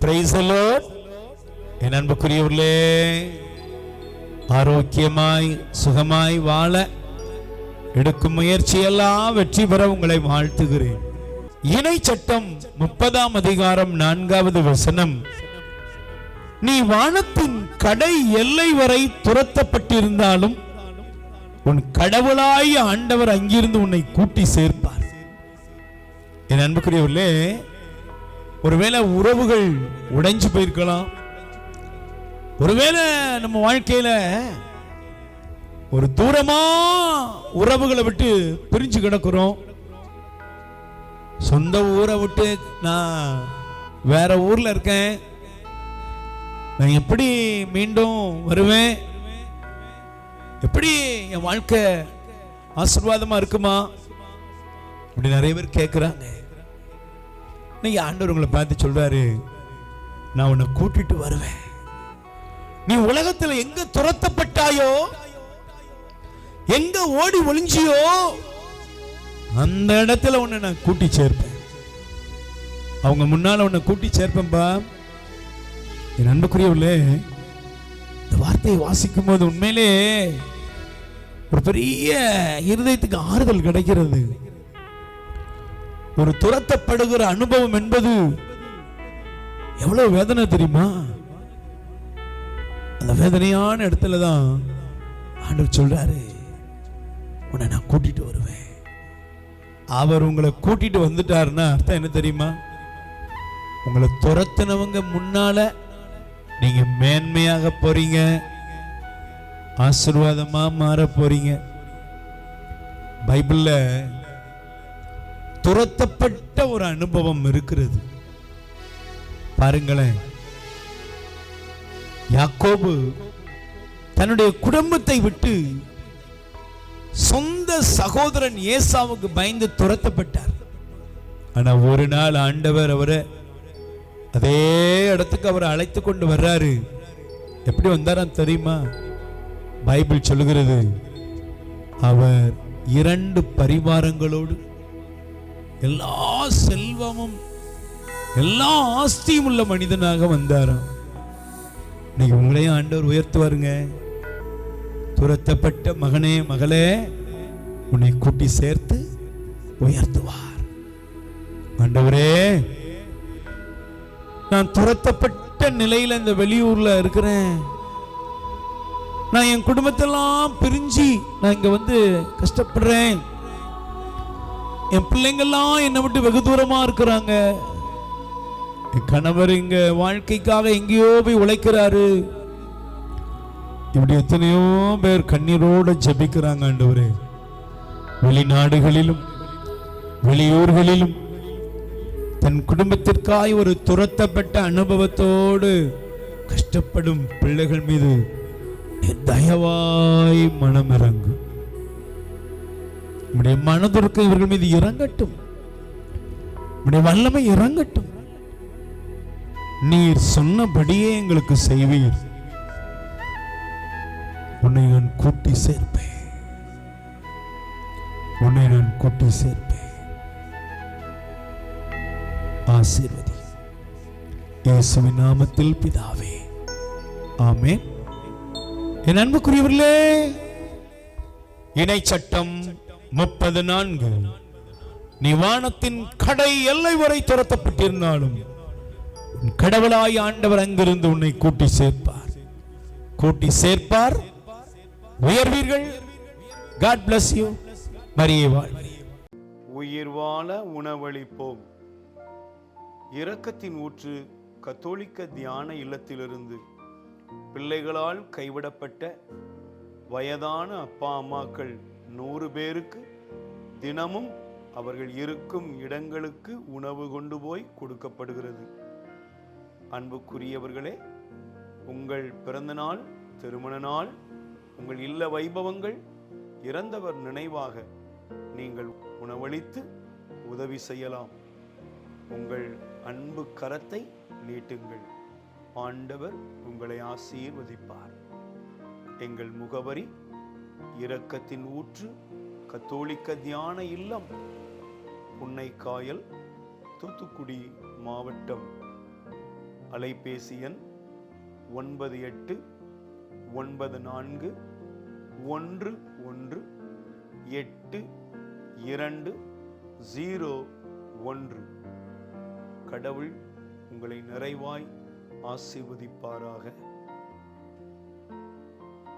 Praise the Lord. என் அன்புக்குரியவர்களே, ஆரோக்கியமாய் சுகமாய் வாழ எடுக்கும் முயற்சியெல்லாம் வெற்றி பெற உங்களை வாழ்த்துகிறேன். இணை சட்டம் 30ஆம் அதிகாரம் 4வது வசனம், நீ வானத்தின் கடை எல்லை வரை துரத்தப்பட்டிருந்தாலும் உன் கடவுளாய் ஆண்டவர் அங்கிருந்து உன்னை கூட்டி சேர்ப்பார். என் அன்புக்குரியவர்களே, ஒருவேளை உறவுகள் உடைஞ்சு போயிருக்கலாம். ஒருவேளை நம்ம வாழ்க்கையில ஒரு தூரமா உறவுகளை விட்டு பிரிஞ்சு கிடக்கிறோம். சொந்த ஊரை விட்டு நான் வேற ஊர்ல இருக்கேன், நான் எப்படி மீண்டும் வருவேன், எப்படி என் வாழ்க்கை ஆசீர்வாதமா இருக்குமா அப்படி நிறைய பேர் கேட்கிறாங்க. இன்னைக்கு ஆண்டவர் உங்களை பார்த்து சொல்றாரு, நான் உன்னை கூட்டிட்டு வருவேன். நீ உலகத்துல எங்க துரத்தப்பட்டாயோ, எங்க ஓடி ஒளிஞ்சியோ, அந்த இடத்துல உன்னை நான் கூட்டி சேர்ப்பேன். அவங்க முன்னால உன்னை கூட்டி சேர்ப்பேன்பா. என் அன்புக்குரியவர்களே, இந்த வார்த்தையை வாசிக்கும் போது உண்மையிலே ஒரு பெரிய இருதயத்துக்கு ஆறுதல் கிடைக்கிறது. ஒரு துரத்தப்படுகிற அனுபவம் என்பது எவ்வளவு வேதனை தெரியுமா? அந்த வேதனையான இடத்துல தான் ஆண்டவர் சொல்றாரு, உன்னை நான் கூட்டிட்டு வருவேன். அவர் உங்களை கூட்டிட்டு வந்துட்டாருன்னா அர்த்தம் என்ன தெரியுமா? உங்களை துரத்தினவங்க முன்னால நீங்க மேன்மையாக போறீங்க, ஆசீர்வாதமா மாற போறீங்க. பைபிள்ல துரத்தப்பட்ட ஒரு அனுபவம் இருக்கிறது. பாருங்களேன், யாக்கோபு தன்னுடைய குடும்பத்தை விட்டு சொந்த சகோதரன் ஏசாவுக்கு பயந்து துரத்தப்பட்டார். ஆனா ஒரு நாள் ஆண்டவர் அவரை அதே இடத்துக்கு அவரை அழைத்து கொண்டு வர்றாரு. எப்படி வந்தாராம் தெரியுமா? பைபிள் சொல்லுகிறது, அவர் 2 பரிவாரங்களோடு எல்லா செல்வமும் எல்லா ஆஸ்தியும் உள்ள மனிதனாக வந்தாராம். இன்னைக்கு உங்களையும் ஆண்டவர் உயர்த்துவாருங்க. துரத்தப்பட்ட மகனே மகளே, உன்னை கூட்டி சேர்த்து உயர்த்துவார். ஆண்டவரே, நான் துரத்தப்பட்ட நிலையில இந்த வெளியூர்ல இருக்கிறேன். நான் என் குடும்பத்தெல்லாம் பிரிஞ்சு நான் இங்க வந்து கஷ்டப்படுறேன். என் பிள்ளைங்கள்லாம் என்னை விட்டு வெகு தூரமா இருக்கிறாங்க. என் கணவர் இங்க வாழ்க்கைக்காக எங்கேயோ போய் உழைக்கிறாரு. இப்படி எத்தனையோ பேர் கண்ணீரோட ஜெபிக்கிறாங்க. ஆண்டவரே, வெளிநாடுகளிலும் வெளியூர்களிலும் தன் குடும்பத்திற்காய் ஒரு துரத்தப்பட்ட அனுபவத்தோடு கஷ்டப்படும் பிள்ளைகள் மீது தயவாய் மனம் இறங்கும். நம்முடைய மனதிற்கு இவர்கள் மீது இறங்கட்டும், நம்முடைய வல்லமை இறங்கட்டும். நீர் சொன்னபடியே எங்களுக்கு செய்வீர். உன்னை நான் கூட்டி சேர்ப்பேன், உன்னை நான் கூட்டி சேர்ப்பேன். ஆசீர்வதி இயேசுவின் நாமத்தில் பிதாவே, ஆமென். என் அன்புக்குரியவர்களே, இணை சட்டம் 34, நீ வானத்தின் கடை எல்லை வரை துரத்தப்பட்டிருந்தாலும் கடவுளாய் ஆண்டவர் அங்கிருந்து உன்னை கூட்டி சேர்ப்பார். கூட்டி சேர்ப்பார், உயர்வீர்கள். God bless you. மரியே வாழ்க. உயிர் வாழ உணவளிப்போம். இரக்கத்தின் ஊற்று கத்தோலிக்க தியான இல்லத்திலிருந்து பிள்ளைகளால் கைவிடப்பட்ட வயதான அப்பா அம்மாக்கள் 100 பேருக்கு தினமும் அவர்கள் இருக்கும் இடங்களுக்கு உணவு கொண்டு போய் கொடுக்கப்படுகிறது. அன்புக்குரியவர்களே, உங்கள் பிறந்த நாள், திருமண நாள், உங்கள் இல்ல வைபவங்கள், இறந்தவர் நினைவாக நீங்கள் உணவளித்து உதவி செய்யலாம். உங்கள் அன்பு கரத்தை நீட்டுங்கள். ஆண்டவர் உங்களை ஆசீர்வதிப்பார். எங்கள் முகவரி: இரக்கத்தின் ஊற்று கத்தோலிக்க தியான இல்லம், புன்னைக்காயல், தூத்துக்குடி மாவட்டம். அலைபேசி எண் 9894118201. கடவுள் உங்களை நிறைவாய் ஆசீர்வதிப்பாராக.